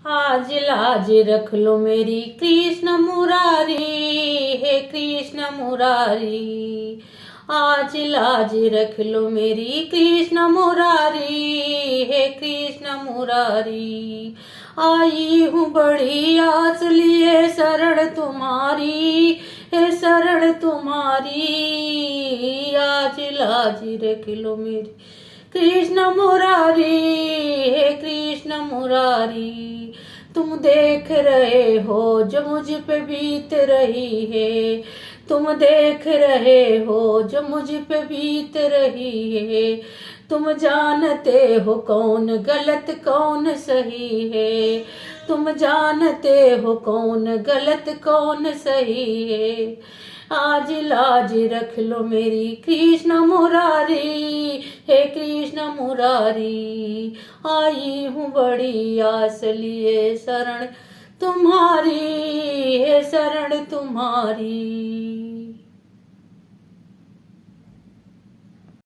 आज लाज रख लो मेरी कृष्ण मुरारी, हे कृष्ण मुरारी। आज लाज रख लो मेरी कृष्ण मुरारी, हे कृष्ण मुरारी। आई हूँ बड़ी आस लिए शरण तुम्हारी, हे शरण तुम्हारी। आज लाज रख लो मेरी कृष्ण मुरारी, हे कृष्ण मुरारी। तुम देख रहे हो जो मुझ पे बीत रही है, तुम देख रहे हो जो मुझ पे बीत रही है। तुम जानते हो कौन गलत कौन सही है, तुम जानते हो कौन गलत कौन सही है। आज लाज रख लो मेरी कृष्ण मुरारी, हे कृष्ण मुरारी। आई हूँ बड़ी आस लिए शरण तुम्हारी, हे शरण तुम्हारी।